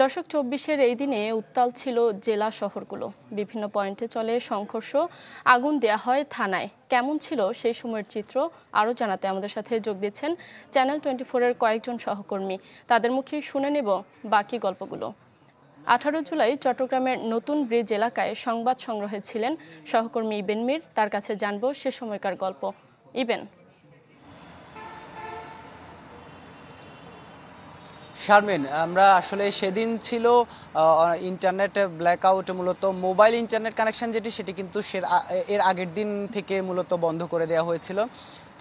দশক ২৪-এর এই দিনে উত্তাল ছিল জেলা শহরগুলো। বিভিন্ন পয়েন্টে চলে সংঘর্ষ, আগুন দেয়া হয় থানায়। কেমন ছিল সেই সময়ের চিত্র আরও জানাতে আমাদের সাথে যোগ দিচ্ছেন চ্যানেল 24-এর কয়েকজন সহকর্মী। তাদের মুখে শুনে নেব বাকি গল্পগুলো। 18 জুলাই চট্টগ্রামের নতুন ব্রিজ এলাকায় সংবাদ সংগ্রহে ছিলেন সহকর্মী ইবেন মীর। তার কাছে জানব সে সময়কার গল্প। ইবেন। শারমিন, আমরা আসলে সেদিন ছিল ইন্টারনেট ব্ল্যাকআউট, মূলত মোবাইল ইন্টারনেট কানেকশন সেটি কিন্তু এর আগের দিন থেকে মূলত বন্ধ করে দেওয়া হয়েছিল।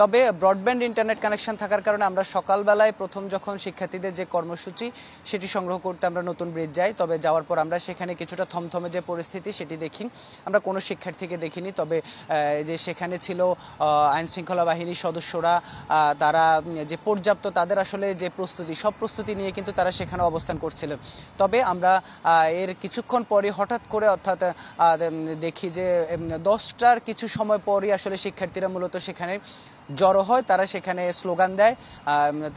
তবে ব্রডব্যান্ড ইন্টারনেট কানেকশন থাকার কারণে আমরা সকালবেলায় প্রথম যখন শিক্ষার্থীদের যে কর্মসূচি সেটি সংগ্রহ করতে আমরা নতুন ব্রিজ যাই। তবে যাওয়ার পর আমরা সেখানে কিছুটা থমথমে যে পরিস্থিতি সেটি দেখি, আমরা কোনো শিক্ষার্থীকে দেখিনি। তবে যে সেখানে ছিল আইনশৃঙ্খলা বাহিনীর সদস্যরা, তারা যে পর্যাপ্ত তাদের আসলে যে প্রস্তুতি, সব প্রস্তুতি নিয়ে কিন্তু তারা সেখানে অবস্থান করছিল। তবে আমরা এর কিছুক্ষণ পরে হঠাৎ করে অর্থাৎ দেখি যে 10টার কিছু সময় পরই আসলে শিক্ষার্থীরা মূলত সেখানে জড়ো হয়। তারা সেখানে স্লোগান দেয়,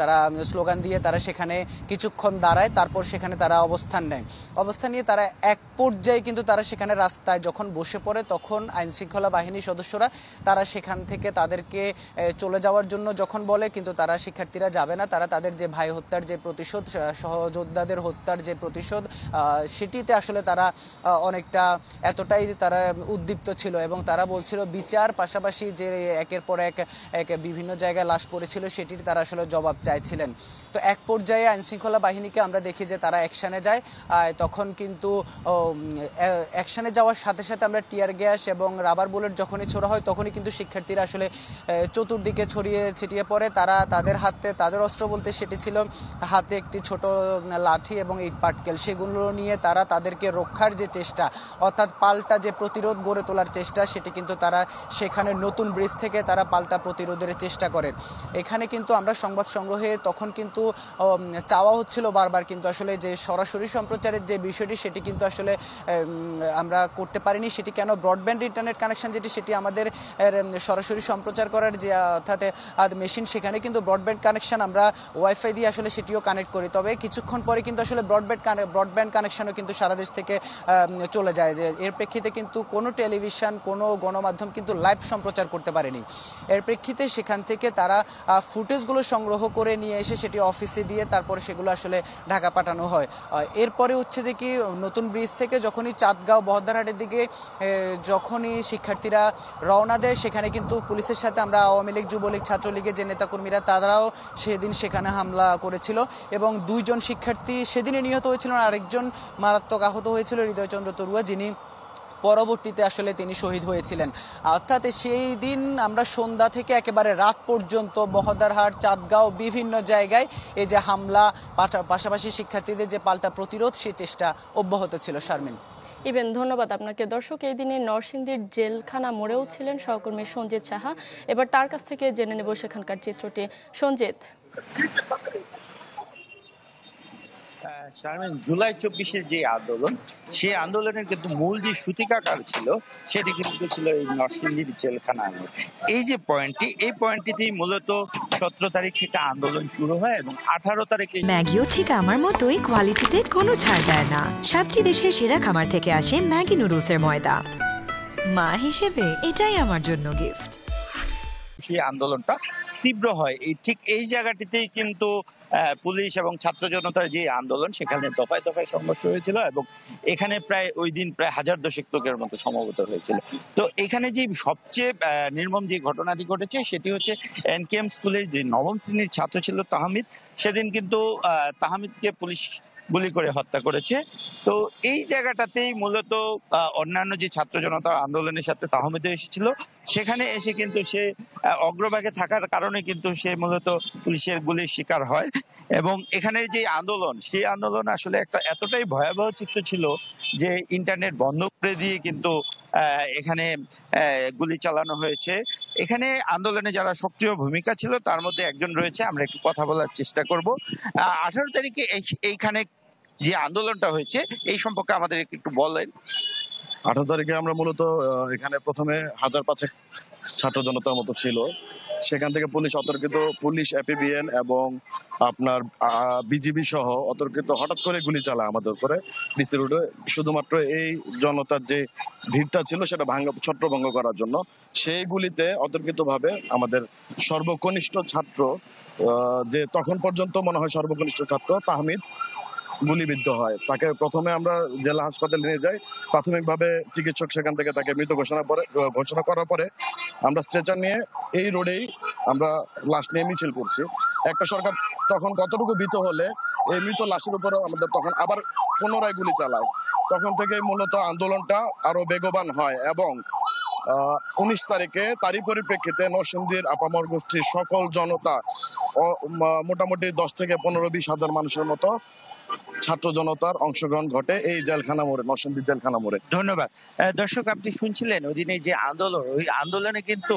তারা স্লোগান দিয়ে তারা সেখানে কিছুক্ষণ দাঁড়ায়, তারপর সেখানে তারা অবস্থান নেয়। অবস্থান নিয়ে তারা এক পর্যায়ে কিন্তু তারা সেখানে রাস্তায় যখন বসে পড়ে, তখন আইনশৃঙ্খলা বাহিনীর সদস্যরা তারা সেখান থেকে তাদেরকে চলে যাওয়ার জন্য যখন বলে, কিন্তু তারা শিক্ষার্থীরা যাবে না। তারা তাদের যে ভাই হত্যার যে প্রতিশোধ, সহযোদ্ধাদের হত্যার যে প্রতিশোধ, সেটিতে আসলে তারা অনেকটা এতটাই তারা উদ্দীপ্ত ছিল এবং তারা বলছিল বিচার, পাশাপাশি যে একের পর এক বিভিন্ন জায়গায় লাশ পড়েছিল সেটির তারা আসলে জবাব চাইছিলেন। তো এক পর্যায়ে আইনশৃঙ্খলা বাহিনীকে আমরা দেখি যে তারা অ্যাকশানে যায়। তখন কিন্তু অ্যাকশানে যাওয়ার সাথে সাথে আমরা টিয়ার গ্যাস এবং রাবার বুলেট যখনই ছোড়া হয় তখনই কিন্তু শিক্ষার্থীরা আসলে চতুর্দিকে ছড়িয়ে ছিটিয়ে পড়ে। তারা তাদের অস্ত্র বলতে সেটি ছিল হাতে একটি ছোট লাঠি এবং ইট পাটকেল, সেগুলো নিয়ে তারা তাদেরকে রক্ষার যে চেষ্টা, অর্থাৎ পাল্টা যে প্রতিরোধ গড়ে তোলার চেষ্টা, সেটি কিন্তু তারা সেখানে নতুন ব্রিজ থেকে তারা পাল্টা প্রতিরোধের চেষ্টা করে। এখানে কিন্তু আমরা সংবাদ সংগ্রহে তখন কিন্তু চাওয়া হচ্ছিল বারবার, কিন্তু আসলে যে সরাসরি সম্প্রচারের যে বিষয়টি সেটি কিন্তু আসলে আমরা করতে পারিনি। সেটি কেন, ব্রডব্যান্ড ইন্টারনেট কানেকশন সেটি আমাদের সরাসরি সম্প্রচার করার যে অর্থাৎ মেশিন, সেখানে কিন্তু ব্রডব্যান্ড কানেকশন আমরা ওয়াইফাই দিয়ে আসলে সেটিও কানেক্ট করি। তবে কিছুক্ষণ পরে কিন্তু আসলে ব্রডব্যান্ড কানেকশনও কিন্তু সারা দেশ থেকে চলে যায়। যে এর প্রেক্ষিতে কিন্তু কোনো টেলিভিশন, কোনো গণমাধ্যম কিন্তু লাইভ সম্প্রচার করতে পারেনি। এর প্রেক্ষিতে সেখান থেকে তারা ফুটেজগুলো সংগ্রহ করে নিয়ে এসে সেটি অফিসে দিয়ে তারপরে সেগুলো আসলে ঢাকা পাঠানো হয়। এরপরে হচ্ছে যে কি, নতুন ব্রিজ থেকে যখনই চাঁদগাঁও বহদ্দারহাটের দিকে যখনই শিক্ষার্থীরা রওনা দেয়, সেখানে কিন্তু পুলিশের সাথে আমরা আওয়ামী লীগ, যুবলীগ, ছাত্রলীগের যে নেতাকর্মীরা তারাও সেদিন সেখানে হামলা করেছিল এবং 2 জন শিক্ষার্থী সেদিনে নিহত হয়েছিলেন। আরেকজন মারাত্মক আহত হয়েছিল, হৃদয়চন্দ্র তরুয়া, যিনি পরবর্তীতে আসলে তিনি শহীদ হয়েছিলেন। অর্থাৎ সেই দিন আমরা সন্ধ্যা থেকে একেবারে রাত পর্যন্ত বহদ্দারহাট, চাঁদগাঁও বিভিন্ন জায়গায় এই যে হামলা, পাশাপাশি শিক্ষার্থীদের যে পাল্টা প্রতিরোধ, সেই চেষ্টা অব্যাহত ছিল। শারমিন। ইবেন, ধন্যবাদ আপনাকে। দর্শক, এই দিনে নরসিংদীর জেলখানা মোড়েও ছিলেন সহকর্মী সঞ্জিত সাহা। এবার তার কাছ থেকে জেনে নেব সেখানকার চিত্রটি। সঞ্জিত। শারমিন, জুলাই 24-এর যে আন্দোলন, সেই আন্দোলনের কিন্তু মূল যে সূতিকাগার ছিল সেটি কিন্তু ছিল এই নরসিংদীর জেলখানা। এই যে পয়েন্টটি, এই পয়েন্টটিতেই মূলত 17 তারিখ থেকে আন্দোলন শুরু হয় এবং 18 তারিখে ম্যাগিও ঠিক আমার মতোই কোয়ালিটিতে কোনো ছাড় দেয় না। 7টি দেশের সেরা খামার থেকে আসে ম্যাগি নুডলসের ময়দা। মা হিসেবে এটাই আমার জন্য গিফট। সেই আন্দোলনটা তীব্র হয় ঠিক এই জায়গাটিতেই কিন্তু পুলিশ এবং ছাত্র জনতার যে আন্দোলন, সেখানে দফায় দফায় সংঘর্ষ হয়েছিল এবং এখানে প্রায় ওই দিন প্রায় 1000 লোকের মতো সমবেত হয়েছিল। তো এখানে যে সবচেয়ে নির্মম যে ঘটনাটি ঘটেছে সেটি হচ্ছে এনকেএম স্কুলের যে 9ম শ্রেণীর ছাত্র ছিল তাহমিদ, সেদিন কিন্তু তাহমিদকে পুলিশ গুলি করে হত্যা করেছে। তো এই জায়গাটাতেই মূলত অন্যান্য যে ছাত্র জনতার আন্দোলনের সাথে তাহমিদও এসেছিল, সেখানে এসে কিন্তু সে অগ্রভাগে থাকার কারণে কিন্তু সে মূলত পুলিশের গুলির শিকার হয় এবং এখানের যে আন্দোলন, সেই আন্দোলন আসলে একটা এতটাই ভয়াবহ চিত্র ছিল যে ইন্টারনেট বন্ধ করে দিয়ে কিন্তু এখানে গুলি চালানো হয়েছে। এখানে আন্দোলনে যারা সক্রিয় ভূমিকা ছিল তার মধ্যে একজন রয়েছে, আমরা একটু কথা বলার চেষ্টা করব। 18 তারিখে এইখানে যে আন্দোলনটা হয়েছে এই সম্পর্কে আমাদের একটু বলেন। 18 তারিখে আমরা মূলত এখানে প্রথমে 1000-5 ছাত্র জনতার মতো ছিল। সেখান থেকে পুলিশ অতর্কিত, পুলিশ এপিবিএন এবং আপনার বিজিবি সহ অতর্কিত হঠাৎ করে গুলি চালায় আমাদের উপরে ডিসি রোডে, শুধুমাত্র এই জনতার যে ভিড়টা ছিল সেটা ছত্রভঙ্গ করার জন্য। সেই গুলিতে অতর্কিত ভাবে আমাদের সর্বকনিষ্ঠ ছাত্র, যে তখন পর্যন্ত মনে হয় সর্বকনিষ্ঠ ছাত্র তাহমিদ গুলিবিদ্ধ হয়। তাকে প্রথমে আমরা জেলা হাসপাতালে নিয়ে যাই, প্রাথমিকভাবে চিকিৎসক সেখান থেকে তাকে মৃত ঘোষণা করার পরে আমরা স্ট্রেচার নিয়ে এই রোডেই আমরা লাশ নিয়ে মিছিল করছি। একটা সরকার তখন কতটুকু ভীত হলে এই মৃত লাশের উপরে আমাদের তখন আবার পুনরায় গুলি চালায়। তখন থেকে মূলত আন্দোলনটা আরো বেগবান হয় এবং 19 তারিখে তারই পরিপ্রেক্ষিতে নরসিংদীর আপামর গোষ্ঠীর সকল জনতা মোটামুটি 10 থেকে 15-20 হাজার মানুষের মতো ছাত্র জনতার অংশগ্রহণ ঘটে এই জেলখানা মোড়ে, নরসিংদী জেলখানা মোড়ে। ধন্যবাদ। দর্শক, আপনি শুনছিলেন ওই দিনে যে আন্দোলন, ওই আন্দোলনে কিন্তু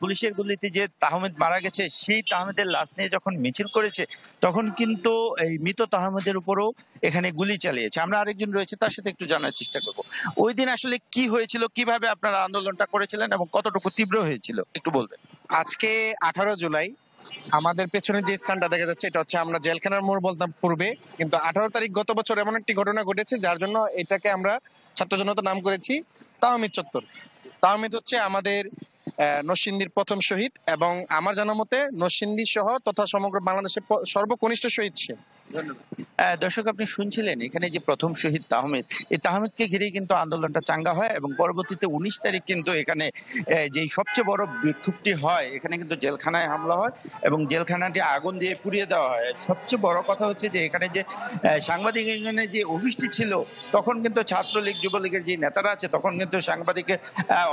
পুলিশের গুলিতে যে তাহমিদ মারা গেছে, সেই তাহমিদের লাশ নিয়ে যখন মিছিল করেছে তখন কিন্তু এই মৃত তাহমিদের উপরও এখানে গুলি চালিয়েছে। আমরা আরেকজন রয়েছে, তার সাথে একটু জানার চেষ্টা করব ওই দিন আসলে কি হয়েছিল, কিভাবে আপনারা আন্দোলনটা করেছিলেন এবং কতটুকু তীব্র হয়েছিল একটু বলবেন। আজকে 18 জুলাই আমাদের পেছনে যে স্থানটা দেখা যাচ্ছে এটা হচ্ছে আমরা জেলখানার মোড় বলতাম পূর্বে, কিন্তু 18 তারিখ গত বছর এমন একটি ঘটনা ঘটেছে যার জন্য এটাকে আমরা ছাত্র জনতা নাম করেছি তাহমিদ চত্বর। তাহমিদ হচ্ছে আমাদের নরসিংদীর প্রথম শহীদ এবং আমার জানা মতে নরসিংদী সহ তথা সমগ্র বাংলাদেশের সর্বকনিষ্ঠ শহীদ সে। দর্শক, আপনি শুনছিলেন এখানে যে প্রথম শহীদ তাহমিদ, এই তাহমিদকে ঘিরেই কিন্তু আন্দোলনটা চাঙ্গা হয় এবং পরবর্তীতে 19 তারিখ কিন্তু এখানে যে সবচেয়ে বড় বিক্ষোভটি হয়, এখানে কিন্তু জেলখানায় হামলা হয় এবং জেলখানাটি আগুন দিয়ে পুড়িয়ে দেওয়া হয়। সবচেয়ে বড় কথা হচ্ছে যে এখানে যে সাংবাদিক ইউনিয়নের যে অফিসটি ছিল, তখন কিন্তু ছাত্রলীগ যুবলীগের যে নেতারা আছে তখন কিন্তু সাংবাদিকের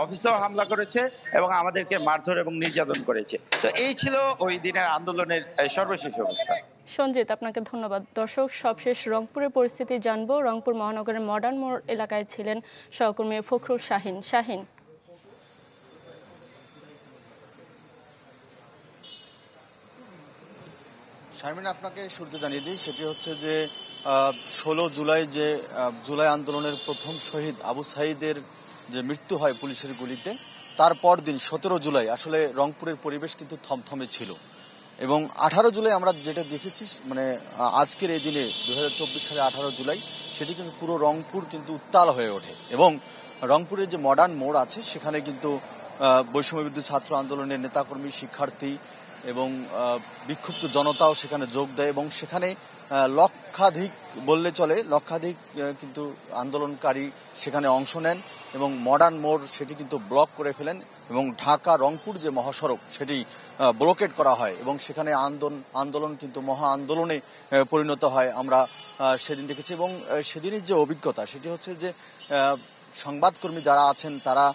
অফিসেও হামলা করেছে এবং আমাদেরকে মারধর এবং নির্যাতন করেছে। তো এই ছিল ওই দিনের আন্দোলনের সর্বশেষ অবস্থা। সঞ্জিত, আপনাকে ধন্যবাদ। দর্শক, সবশেষ রংপুরের পরিস্থিতি জানবো। রংপুর মহানগরের মডার্ন মোড় এলাকায় ছিলেন সহকর্মী ফখরুল শাহিন। শারমিন, আপনাকে শুরুতে জানিয়ে দিই, সেটি হচ্ছে যে 16 জুলাই যে জুলাই আন্দোলনের প্রথম শহীদ আবু সাঈদের যে মৃত্যু হয় পুলিশের গুলিতে, তারপর দিন 17 জুলাই আসলে রংপুরের পরিবেশ কিন্তু থমথমে ছিল এবং 18 জুলাই আমরা যেটা দেখেছি, মানে আজকের এই দিনে 2024 সালে 18 জুলাই সেটি কিন্তু পুরো রংপুর কিন্তু উত্তাল হয়ে ওঠে এবং রংপুরের যে মডার্ন মোড় আছে সেখানে কিন্তু বৈষম্যবিরোধী ছাত্র আন্দোলনের নেতাকর্মী, শিক্ষার্থী এবং বিক্ষুব্ধ জনতাও সেখানে যোগ দেয় এবং সেখানে লক্ষাধিক বললে চলে, লক্ষাধিক কিন্তু আন্দোলনকারী সেখানে অংশ নেন এবং মডার্ন মোড় সেটি কিন্তু ব্লক করে ফেলেন এবং ঢাকা রংপুর যে মহাসড়ক সেটি ব্লকেট করা হয় এবং সেখানে আন্দোলন কিন্তু মহা আন্দোলনে পরিণত হয়। আমরা সেদিন দেখেছি এবং সেদিনের যে অভিজ্ঞতা সেটি হচ্ছে যে সংবাদকর্মী যারা আছেন তারা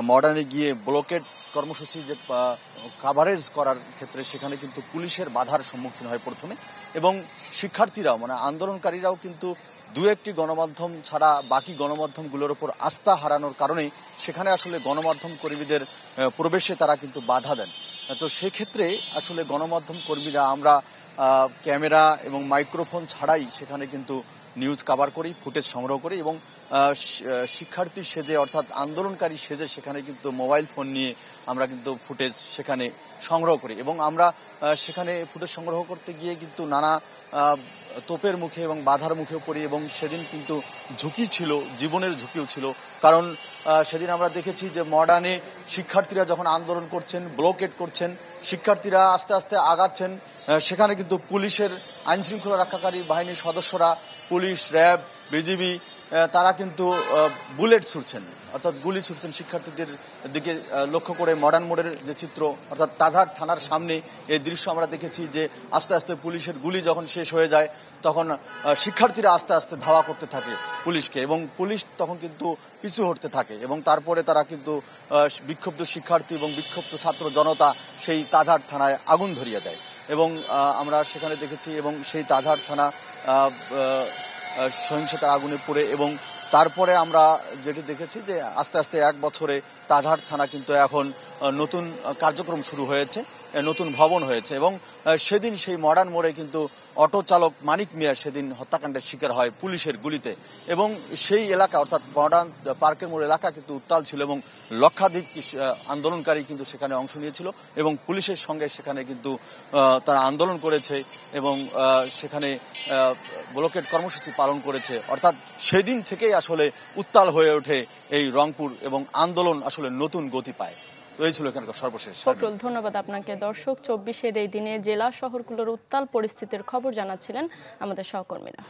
মডার্নে গিয়ে ব্লকেট কর্মসূচি যে কাভারেজ করার ক্ষেত্রে সেখানে কিন্তু পুলিশের বাধার সম্মুখীন হয় প্রথমে এবং শিক্ষার্থীরাও, মানে আন্দোলনকারীরাও কিন্তু দু একটি গণমাধ্যম ছাড়া বাকি গণমাধ্যমগুলোর উপর আস্থা হারানোর কারণে সেখানে আসলে গণমাধ্যম কর্মীদের প্রবেশে তারা কিন্তু বাধা দেন। তো সেক্ষেত্রে আসলে গণমাধ্যম কর্মীরা আমরা ক্যামেরা এবং মাইক্রোফোন ছাড়াই সেখানে কিন্তু নিউজ কভার করি, ফুটেজ সংগ্রহ করি এবং শিক্ষার্থী সেজে অর্থাৎ আন্দোলনকারী সেজে সেখানে কিন্তু মোবাইল ফোন নিয়ে আমরা কিন্তু ফুটেজ সেখানে সংগ্রহ করি এবং আমরা সেখানে ফুটেজ সংগ্রহ করতে গিয়ে কিন্তু নানা তোপের মুখে এবং বাধার মুখে পড়ি এবং সেদিন কিন্তু ঝুঁকি ছিল, জীবনের ঝুঁকিও ছিল। কারণ সেদিন আমরা দেখেছি যে মডার্নে শিক্ষার্থীরা যখন আন্দোলন করছেন, ব্লকেট করছেন, শিক্ষার্থীরা আস্তে আস্তে আগাচ্ছেন, সেখানে কিন্তু পুলিশের আইনশৃঙ্খলা রক্ষাকারী বাহিনীর সদস্যরা, পুলিশ, র্যাব, বিজিবি তারা কিন্তু বুলেট ছুড়ছেন অর্থাৎ গুলি ছুড়ছেন শিক্ষার্থীদের দিকে লক্ষ্য করে। মডার্ন মোড়ের যে চিত্র অর্থাৎ তাজহাট থানার সামনে এই দৃশ্য আমরা দেখেছি যে আস্তে আস্তে পুলিশের গুলি যখন শেষ হয়ে যায় তখন শিক্ষার্থীরা আস্তে আস্তে ধাওয়া করতে থাকে পুলিশকে এবং পুলিশ তখন কিন্তু পিছু হটতে থাকে এবং তারপরে তারা কিন্তু বিক্ষুব্ধ শিক্ষার্থী এবং বিক্ষুব্ধ ছাত্র জনতা সেই তাজহাট থানায় আগুন ধরিয়ে দেয় এবং আমরা সেখানে দেখেছি এবং সেই তাজহাট থানা সহিংসতার আগুনে পড়ে এবং তারপরে আমরা যেটি দেখেছি যে আস্তে আস্তে 1 বছরে তাজহাট থানা কিন্তু এখন নতুন কার্যক্রম শুরু হয়েছে নতুন ভবন হয়েছে এবং সেদিন সেই মডার্ন মোড়ে কিন্তু অটো চালক মানিক মিয়া সেদিন হত্যাকাণ্ডের শিকার হয় পুলিশের গুলিতে এবং সেই এলাকা অর্থাৎ মডার্ন পার্কের মোড় এলাকা কিন্তু উত্তাল ছিল এবং লক্ষাধিক আন্দোলনকারী কিন্তু সেখানে অংশ নিয়েছিল এবং পুলিশের সঙ্গে সেখানে কিন্তু তারা আন্দোলন করেছে এবং সেখানে ব্লকেট কর্মসূচি পালন করেছে। অর্থাৎ সেদিন থেকেই আসলে উত্তাল হয়ে ওঠে এই রংপুর এবং আন্দোলন আসলে নতুন গতি পায়। তো এই ছিল এখানকার সর্বশেষ। ফখরুল, ধন্যবাদ আপনাকে। দর্শক, 24-এর এই দিনে জেলা শহরগুলোর উত্তাল পরিস্থিতির খবর জানাচ্ছিলেন আমাদের সহকর্মীরা।